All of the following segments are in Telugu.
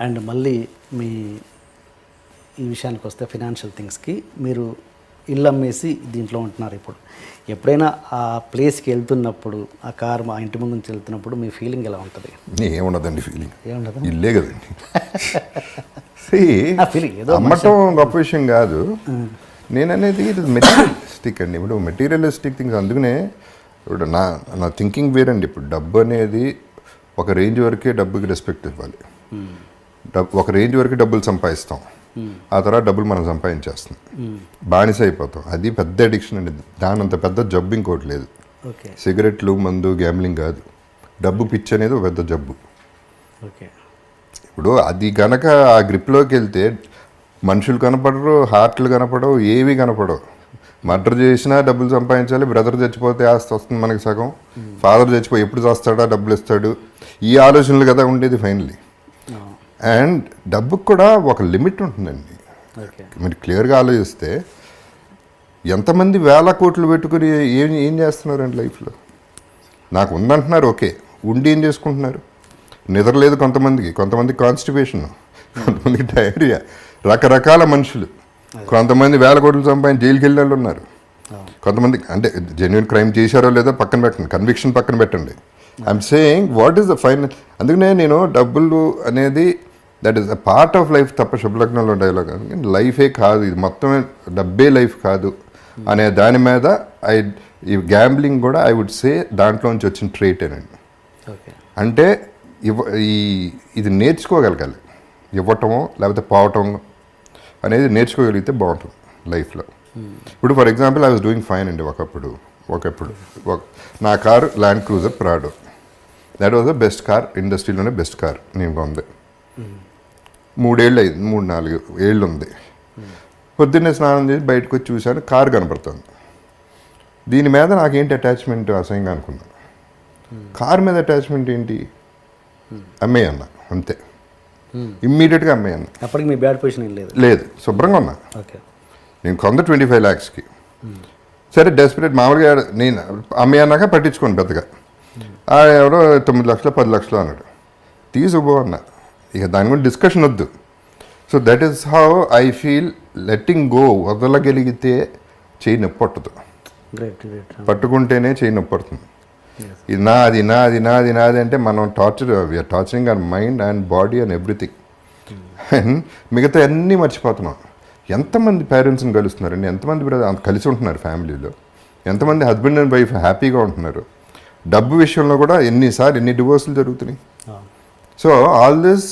అండ్ మళ్ళీ మీ ఈ విషయానికి వస్తే ఫినాన్షియల్ థింగ్స్కి మీరు ఇల్లు అమ్మేసి దీంట్లో ఉంటున్నారు. ఇప్పుడు ఎప్పుడైనా ఆ ప్లేస్కి వెళ్తున్నప్పుడు ఆ కార్ మా ఇంటి ముందు నుంచి వెళ్తున్నప్పుడు మీ ఫీలింగ్ ఎలా ఉంటుంది? ఏముండదండి ఫీలింగ్, ఏముండదు, ఇల్లే కదండి. ఫీలింగ్ ఏదో అమ్మటం గొప్ప విషయం కాదు. నేను అనేది ఇది మెటీరియలిస్టిక్ అండి. ఇప్పుడు మెటీరియలిస్టిక్ థింగ్స్, అందుకనే ఇప్పుడు నా థింకింగ్ వేరండి. ఇప్పుడు డబ్బు అనేది ఒక రేంజ్ వరకే డబ్బుకి రెస్పెక్ట్ ఇవ్వాలి. ఒక రేంజ్ వరకు డబ్బులు సంపాదిస్తాం, ఆ తర్వాత డబ్బులు మనం సంపాదించేస్తాం, బానిస అయిపోతాం. అది పెద్ద అడిక్షన్ అండి. దాని అంత పెద్ద జబ్బు ఇంకోటి లేదు. సిగరెట్లు, మందు, గ్యాంబ్లింగ్ కాదు, డబ్బు పిచ్చి అనేది ఒక పెద్ద జబ్బు. ఇప్పుడు అది కనుక ఆ గ్రిప్లోకి వెళ్తే మనుషులు కనపడరు, హార్ట్లు కనపడవు, ఏవి కనపడవు. మర్డర్ చేసినా డబ్బులు సంపాదించాలి, బ్రదర్ చచ్చిపోతే ఆస్తి వస్తుంది మనకి సగం, ఫాదర్ చచ్చిపోయి ఎప్పుడు చేస్తాడా డబ్బులు ఇస్తాడు, ఈ ఆలోచనలు కదా ఉండేది ఫైనలీ. అండ్ డబ్బుకు కూడా ఒక లిమిట్ ఉంటుందండి. మీరు క్లియర్గా ఆలోచిస్తే ఎంతమంది వేల కోట్లు పెట్టుకుని ఏం చేస్తున్నారండి లైఫ్లో? నాకు ఉందంటున్నారు, ఓకే, ఉండి ఏం చేసుకుంటున్నారు? నిద్రలేదు కొంతమంది కాన్స్టిపేషన్, కొంతమందికి డయేరియా, రకరకాల మనుషులు. కొంతమంది వేల కోట్లు సంపాదించి జైలుకి వెళ్ళే వాళ్ళు ఉన్నారు. కొంతమంది అంటే జెన్యున్ క్రైమ్ చేశారో లేదో పక్కన పెట్టండి, కన్విక్షన్ పక్కన పెట్టండి. I'm saying what is the final. అందుకనే నేను డబ్బులు అనేది that is a part of life తప్ప శుభలగ్నంలో డైలాగ్ లైఫే కాదు, ఇది మొత్తమే డబ్బే లైఫ్ కాదు అనే దాని మీద ఈ గ్యాంబ్లింగ్ కూడా ఐ వుడ్ సే దాంట్లోంచి వచ్చిన ట్రేటేనండి. అంటే ఇది నేర్చుకోగలగాలి, ఇవ్వటమో లేకపోతే పోవటం అనేది నేర్చుకోగలిగితే బాగుంటుంది లైఫ్లో. ఇప్పుడు for example I was doing fine అండి. ఒకప్పుడు నా car Land Cruiser Prado. That was the best car, ఇండస్ట్రీలోనే బెస్ట్ కార్ నేను కొంది. 3 ఏళ్ళు అయింది, 3-4 ఏళ్ళు ఉంది. పొద్దున్నే స్నానం చేసి బయటకు వచ్చి చూశాను, కారు కనపడుతుంది. దీని మీద నాకేంటి అటాచ్మెంట్ అసహ్యంగా అనుకున్నాను. కారు మీద అటాచ్మెంట్ ఏంటి? అమ్మేయన్న అంతే, ఇమ్మీడియట్గా అమ్మేయన్న. అప్పటికి మీ బ్యాడ్ పొజిషన్ లేదు, శుభ్రంగా ఉన్నా. నేను కొంద 25 lakhsకి. సరే డెస్పరేట్ మామూలుగా నేను అమ్మేయన్నాక పట్టించుకోను పెద్దగా. ఎవరో 9 లక్షలు 10 లక్షలు అన్నాడు, తీసుకుపో అన్నా. ఇక దాని గురించి డిస్కషన్ వద్దు. So that is how I feel. Letting go, వదలగలిగితే చేయి నొప్పి పట్టదు, పట్టుకుంటేనే చేయి నొప్పి పడుతుంది. ఇది నాది అంటే మనం we are torturing our mind and body and everything. And మిగతా అన్నీ మర్చిపోతున్నాం. ఎంతమంది పేరెంట్స్ని కలుస్తున్నారండి, ఎంతమంది కలిసి ఉంటున్నారు ఫ్యామిలీలో, ఎంతమంది హస్బెండ్ అండ్ వైఫ్ హ్యాపీగా ఉంటున్నారు. డబ్బు విషయంలో కూడా ఎన్ని డివోర్సులు జరుగుతున్నాయి. So all this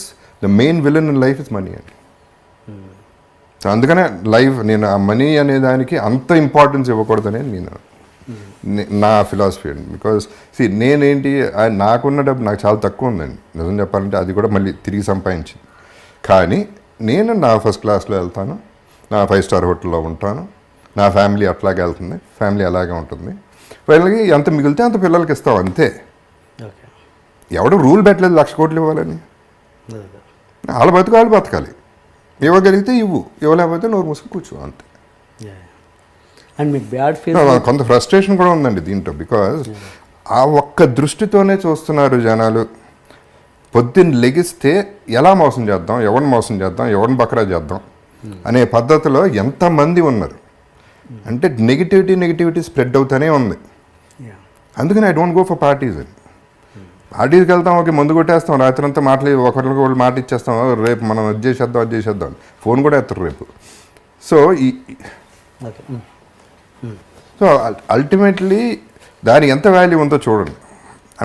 the main villain in life is money అండి. సో అందుకనే నేను ఆ మనీ అనే దానికి అంత ఇంపార్టెన్స్ ఇవ్వకూడదనే నా ఫిలాసఫీ అండి. బికాజ్ నేనేంటి, నాకున్న డబ్బు నాకు చాలా తక్కువ ఉందండి నిజం చెప్పాలంటే. అది కూడా మళ్ళీ తిరిగి సంపాదించింది. కానీ నేను నా ఫస్ట్ క్లాస్లో వెళ్తాను, నా 5-star హోటల్లో ఉంటాను, నా ఫ్యామిలీ అట్లాగే వెళ్తుంది, ఫ్యామిలీ అలాగే ఉంటుంది. వీళ్ళకి ఎంత మిగిలితే అంత పిల్లలకి ఇస్తాం అంతే. ఎవడు రూల్ పెట్టలేదు 1,00,000 కోట్లు ఇవ్వాలని. వాళ్ళ బతకాలి. ఇవ్వగలిగితే ఇవ్వు, ఇవ్వలేకపోతే నోరు మూసుకు కూర్చో అంతే. అండ్ మీకు బ్యాడ్ ఫీల్, కొంత ఫ్రస్ట్రేషన్ కూడా ఉందండి దీంట్లో. బికాజ్ ఆ ఒక్క దృష్టితోనే చూస్తున్నారు జనాలు. పొద్దున్న లెగిస్తే ఎలా మోసం చేద్దాం, ఎవరిని బకరా చేద్దాం అనే పద్ధతిలో ఎంతమంది ఉన్నారు అంటే నెగిటివిటీ స్ప్రెడ్ అవుతూనే ఉంది. అందుకని I don't go for parties అండి. పార్టీస్కి వెళ్తాం, ఓకే, ముందు కొట్టేస్తాం, రాత్రి అంతా ఒకరికి వాళ్ళు మాట ఇచ్చేస్తాం, రేపు మనం అది చేసేద్దాం ఫోన్ కూడా ఎత్తారు రేపు. సో అల్టిమేట్లీ దానికి ఎంత వాల్యూ ఉందో చూడండి,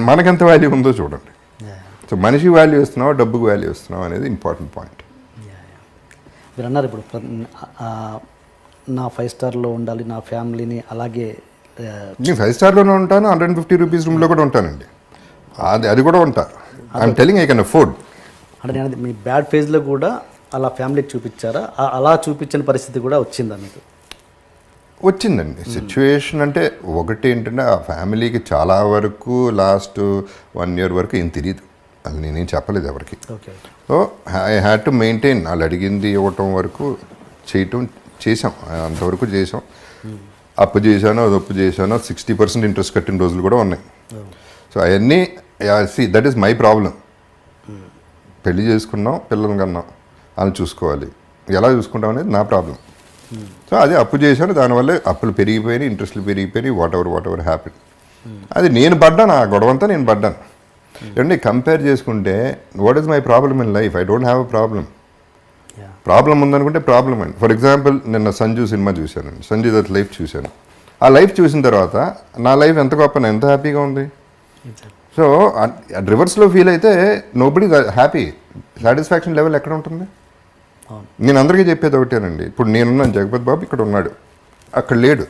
మనకెంత వాల్యూ ఉందో చూడండి. సో మనిషి వాల్యూ ఇస్తున్నావా, డబ్బుకు వాల్యూ ఇస్తున్నావా అనేది ఇంపార్టెంట్ పాయింట్. మీరు అన్నారు ఇప్పుడు నా 5-starలో ఉండాలి, నా ఫ్యామిలీని అలాగే. నేను 5-starలోనే ఉంటాను, 150 రూపీస్ రూమ్లో కూడా ఉంటానండి. అది కూడా ఉంటా. I'm telling I can afford. అంటే నేను మీ బ్యాడ్ ఫేజ్లో కూడా అలా ఫ్యామిలీకి చూపించారా? అలా చూపించిన పరిస్థితి కూడా వచ్చిందా మీకు? వచ్చిందండి సిచ్యువేషన్. అంటే ఒకటి ఏంటంటే ఆ ఫ్యామిలీకి చాలా వరకు లాస్ట్ 1 year వరకు ఏం తెలియదు, అది నేనేం చెప్పలేదు ఎవరికి. So I had to maintain. వాళ్ళు అడిగింది ఇవ్వటం వరకు చేసాం, అంతవరకు చేసాం. అప్పు చేశాను, 60% ఇంట్రెస్ట్ కట్టిన రోజులు కూడా ఉన్నాయి. సో అవన్నీ దట్ ఈస్ మై ప్రాబ్లం. పెళ్లి చేసుకున్నాం, పిల్లల్ని కన్నాం, వాళ్ళని చూసుకోవాలి. ఎలా చూసుకుంటాం అనేది నా ప్రాబ్లం. సో అదే అప్పు చేశాను, దానివల్ల అప్పులు పెరిగిపోయినాయి, ఇంట్రెస్ట్లు పెరిగిపోయినాయి, వాట్ ఎవర్ హ్యాపీ. అది నేను పడ్డాను, ఆ గొడవంతా నేను పడ్డాను. ఏమంటే కంపేర్ చేసుకుంటే what is my problem in life? I don't have a problem ఉందనుకుంటే ప్రాబ్లం అండి. ఫర్ ఎగ్జాంపుల్ నిన్న సంజు సినిమా చూశానండి, సంజు దత్ లైఫ్ చూశాను. ఆ లైఫ్ చూసిన తర్వాత నా లైఫ్ ఎంత గొప్ప, ఎంత హ్యాపీగా ఉంది. సో రివర్స్లో ఫీల్ అయితే నోబడి హ్యాపీ, సాటిస్ఫాక్షన్ లెవెల్ ఎక్కడ ఉంటుంది? నేను అందరికీ చెప్పేది ఒకటేనండి. ఇప్పుడు నేనున్నాను, జగపతి బాబు ఇక్కడ ఉన్నాడు, అక్కడ లేడు,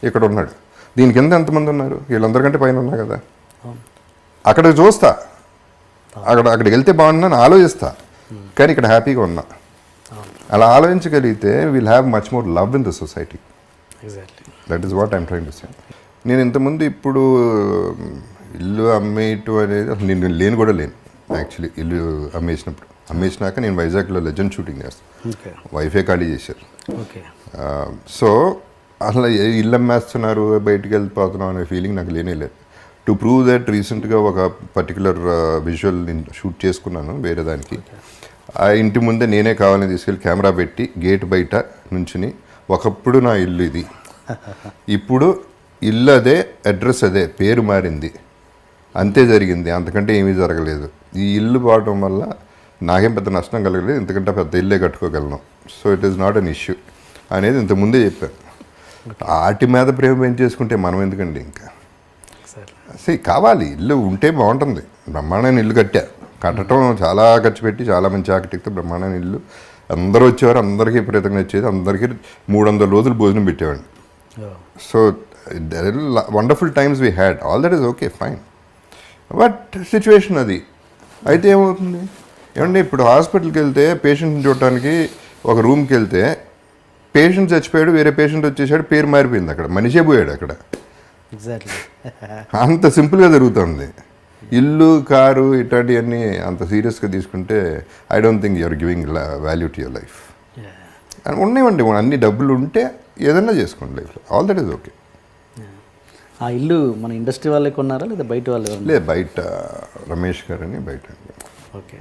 ఇక్కడ ఉన్నాడు. దీని కింద ఎంతమంది ఉన్నారు? వీళ్ళందరికంటే పైన ఉన్నా కదా. అక్కడికి చూస్తా, అక్కడికి వెళ్తే బాగున్నాను ఆలోచిస్తా, కానీ ఇక్కడ హ్యాపీగా ఉన్నా. అలా ఆలోచించగలిగితే will have much more love in the society. That is what I'm trying to say. నేను ఇంతకుముందు ఇప్పుడు ఇల్లు అమ్మేయటం అనేది అసలు నేను లేను కూడా లేను. యాక్చువల్లీ ఇల్లు అమ్మేసినాక నేను వైజాగ్లో లెజెండ్ షూటింగ్ చేస్తాను, వైఫే ఖాళీ చేశారు. సో అసలు ఇల్లు అమ్మేస్తున్నారు, బయటికి వెళ్ళిపోతున్నాం అనే ఫీలింగ్ నాకు లేనే లేదు. టు ప్రూవ్ దట్ రీసెంట్గా ఒక పర్టికులర్ విజువల్ నేను షూట్ చేసుకున్నాను వేరే దానికి. ఆ ఇంటి ముందే నేనే కావాలని తీసుకెళ్ళి కెమెరా పెట్టి గేట్ బయట నుంచుని, ఒకప్పుడు నా ఇల్లు ఇది, ఇప్పుడు ఇల్లు అదే, అడ్రస్ అదే, పేరు మారింది, అంతే జరిగింది, అంతకంటే ఏమీ జరగలేదు. ఈ ఇల్లు పోవడం వల్ల నాకేం పెద్ద నష్టం కలగలేదు, ఇంతకంటే పెద్ద ఇల్లే కట్టుకోగలను. So it is not an issue అనేది ఇంతకుముందే చెప్పాను. వాటి మీద ప్రేమ పెంచేసుకుంటే మనం ఎందుకండి ఇంకా కావాలి. ఇల్లు ఉంటే బాగుంటుంది. బ్రహ్మాండమైన ఇల్లు కట్టడం చాలా ఖర్చు పెట్టి చాలా మంచి ఆర్కిటెక్ట్తో బ్రహ్మాండమైన ఇల్లు, అందరూ వచ్చేవారు, అందరికీ విపరీతంగా వచ్చేది, అందరికీ 300 రోజులు భోజనం పెట్టేవాడిని. So wonderful times we had, all that is okay fine. But situation అది అయితే ఏమవుతుంది ఏమంటే, ఇప్పుడు హాస్పిటల్కి వెళ్తే పేషెంట్ని చూడటానికి ఒక రూమ్కి వెళ్తే పేషెంట్ చచ్చిపోయాడు, వేరే పేషెంట్ వచ్చేసాడు, పేరు మారిపోయింది, అక్కడ మనిషే పోయాడు అక్కడ. అంత సింపుల్గా జరుగుతుంది. ఇల్లు, కారు ఇట్లాంటివన్నీ అంత సీరియస్గా తీసుకుంటే I don't think you are giving value to your life. ఉన్నాయండి, అన్ని డబ్బులు ఉంటే ఏదన్నా చేసుకోండి లైఫ్లో, ఆల్ దట్ ఈస్ ఓకే. ఆ ఇల్లు మన ఇండస్ట్రీ వాళ్ళే కొన్నారా లేదా బయట వాళ్ళు? లేదు, బయట రమేష్ గారు అని బయట. ఓకే,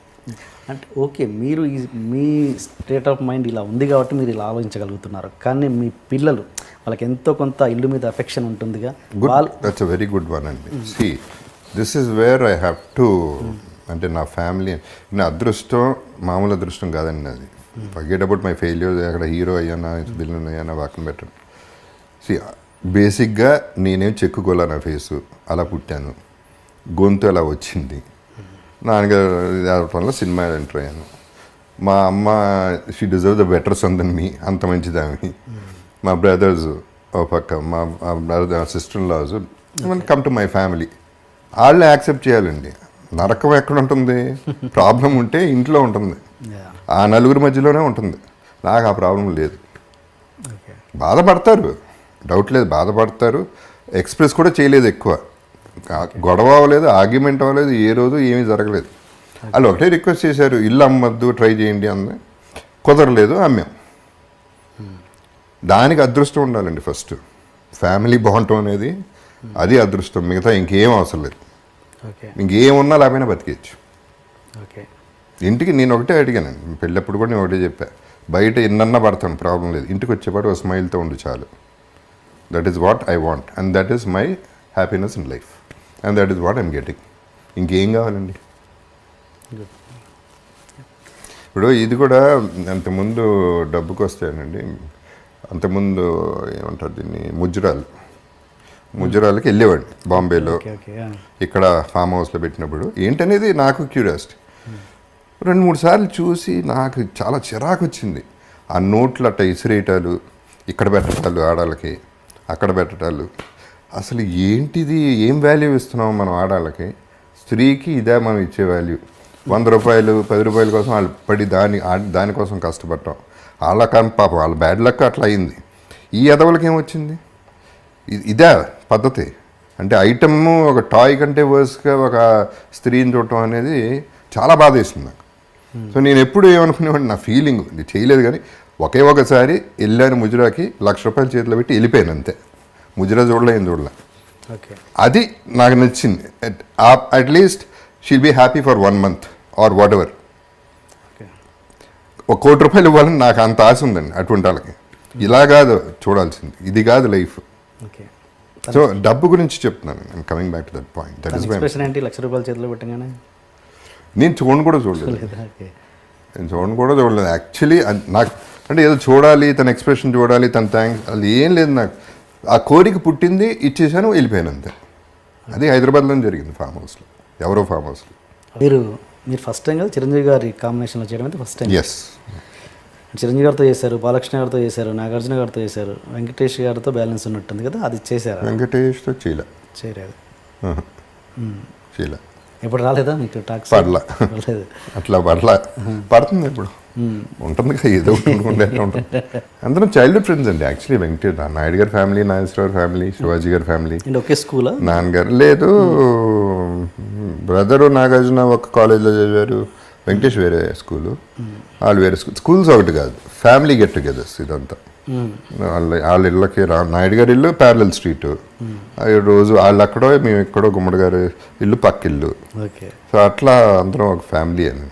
అంటే ఓకే, మీరు మీ స్టేట్ ఆఫ్ మైండ్ ఇలా ఉంది కాబట్టి మీరు ఇలా ఆలోచించగలుగుతున్నారు. కానీ మీ పిల్లలు, వాళ్ళకి ఎంతో కొంత ఇల్లు మీద అఫెక్షన్ ఉంటుందిగా. That's a very good one అండి. See this is where I have to, అంటే నా ఫ్యామిలీ, నా అదృష్టం మామూలు అదృష్టం కాదండి అది. ఫర్గెట్ అబౌట్ మై ఫెయిల్యూర్, అక్కడ హీరో అయ్యానా, విలన్ అయ్యానా వాకం పెట్టండి. సి బేసిక్గా నేనేం చెక్కుకోలే, నా ఫేసు అలా పుట్టాను, గొంతు అలా వచ్చింది. నాన్నగారు వల్ల సినిమా ఎంటర్ అయ్యాను. మా అమ్మ she deserve the better son than me, అంత మంచిదామి. మా బ్రదర్స్ ఓ పక్క, మా brother sister laws come to my family, వాళ్ళే యాక్సెప్ట్ చేయాలండి. నరకం ఎక్కడ ఉంటుంది? ప్రాబ్లం ఉంటే ఇంట్లో ఉంటుంది, ఆ నలుగురి మధ్యలోనే ఉంటుంది. నాకు ఆ ప్రాబ్లం లేదు. బాధపడతారు, డౌట్ లేదు, బాధపడతారు. ఎక్స్ప్రెస్ కూడా చేయలేదు ఎక్కువ, గొడవ అవ్వలేదు, ఆర్గ్యుమెంట్ అవ్వలేదు, ఏ రోజు ఏమీ జరగలేదు. వాళ్ళు ఒకటే రిక్వెస్ట్ చేశారు, ఇల్లు అమ్మద్దు, ట్రై చేయండి అంది. కుదరలేదు, అమ్మాం. దానికి అదృష్టం ఉండాలండి ఫస్ట్. ఫ్యామిలీ బాగుంటాం అనేది అది అదృష్టం, మిగతా ఇంకేం అవసరం లేదు. ఇంకేమున్నా లేకపోయినా బతికేయచ్చు. ఇంటికి నేను ఒకటే అడిగానండి, పెళ్ళప్పుడు కూడా నేను ఒకటే చెప్పా, బయట ఎన్నన్నా పడతాను ప్రాబ్లం లేదు, ఇంటికి వచ్చేపాటు ఒక స్మైల్తో ఉండి చాలు. That is what I want and that is my happiness in life and that is what I'm getting. ఇంకేం కావాలండి? ఇప్పుడు ఇది కూడా అంతకుముందు డబ్బుకి వస్తాయనండి, అంతకుముందు ఏమంటారు దీన్ని, ముజ్జరాలకి వెళ్ళేవాడిని బాంబేలో, ఇక్కడ ఫామ్ హౌస్లో పెట్టినప్పుడు. ఏంటనేది నాకు క్యూరియాసిటీ. 2-3 సార్లు చూసి నాకు చాలా చిరాకు వచ్చింది. ఆ నోట్లు అట్ట ఇసిరేయటాలు, ఇక్కడ పెట్టటాలు, ఆడాళ్ళకి అక్కడ పెట్టటాలు. అసలు ఏంటిది? ఏం వాల్యూ ఇస్తున్నాం మనం ఆడాళ్ళకి? స్త్రీకి ఇదే మనం ఇచ్చే వాల్యూ. 100 రూపాయలు 10 రూపాయల కోసం వాళ్ళు పడి దానికోసం కష్టపడటం. వాళ్ళ పాపం వాళ్ళ బ్యాడ్ లక్ అట్లా అయింది. ఈ ఎదవలకి ఏమొచ్చింది? ఇదే పద్ధతి. అంటే ఐటమ్ ఒక టాయ్ కంటే వర్స్గా ఒక స్త్రీని చూడటం అనేది చాలా బాధ వేస్తుంది నాకు. సో నేను ఎప్పుడు ఏమనుకునేవాడిని, నా ఫీలింగ్ చేయలేదు, కానీ ఒకసారి వెళ్ళాను ముజరాకి, 1,00,000 రూపాయలు చేతిలో పెట్టి వెళ్ళిపోయాను అంతే. ముజరా చూడలే, ఏం చూడలే. అది నాకు నచ్చింది. At least she'll be happy for 1 month or whatever. ₹1,00,00,000 ఇవ్వాలని నాకు అంత ఆశ ఉందండి అటువంటి వాళ్ళకి. ఇలా కాదు చూడాల్సింది, ఇది కాదు లైఫ్. ఓకే. సో డబ్బు గురించి చెప్తున్నాను, I'm coming back to that point. That is expression ఏంటి ₹1,00,000 చేతిలో పెట్టగానే? నేను చూడను కూడా చూడలేదు, ఓకే. నేను చూడను కూడా చూడలేదు యాక్చువల్లీ. నాకు అంటే ఏదో చూడాలి, తన ఎక్స్ప్రెషన్ చూడాలి, తన థ్యాంక్స్, అది ఏం లేదు. నాకు ఆ కోరిక పుట్టింది, ఇచ్చేసాను, వెళ్ళిపోయాను అంతే. అది హైదరాబాద్లోనే జరిగింది, ఫామ్ హౌస్లో, ఎవరో ఫామ్ హౌస్లో. మీరు ఫస్ట్ టైం కదా చిరంజీవి గారి కాంబినేషన్లో చేయడం అయితే ఫస్ట్ టైం. ఎస్, చిరంజీవి గారితో చేశారు, బాలకృష్ణ గారితో చేశారు, నాగార్జున గారితో చేశారు, వెంకటేష్ గారితో బ్యాలెన్స్ ఉన్నట్టుంది కదా, అది చేశారు? వెంకటేష్తో చేయలేదు. చేయలే. ఎప్పుడు రాలేదా మీకు టాక్స్? పడలా, పడలేదు. అట్లా పడలా. పడుతుంది ఇప్పుడు, ఉంటుంది కదా, ఏదో ఉండే ఉంటుంది. అందరం చైల్డ్హుడ్ ఫ్రెండ్స్ అండి యాక్చువల్లీ. వెంకటేష్ నాయుడు గారి ఫ్యామిలీ, నాగేశ్వరరావు ఫ్యామిలీ, శివాజీ గారి ఫ్యామిలీ. అండ్ ఒకే స్కూలా? నాన్నగారు లేదు, బ్రదరు నాగార్జున ఒక కాలేజ్లో చదివారు, వెంకటేష్ వేరే స్కూలు, వాళ్ళు వేరే స్కూల్స్ ఒకటి కాదు, ఫ్యామిలీ గెట్ టుగెదర్స్ ఇదంతా. వాళ్ళ ఇళ్ళకి నాయుడు గారి ఇల్లు ప్యారలల్ స్ట్రీట్, రోజు వాళ్ళు అక్కడో మేము ఎక్కడో, గుమ్మడి గారి ఇల్లు పక్కిల్లు. ఓకే. సో అట్లా అందరం ఒక ఫ్యామిలీ అని.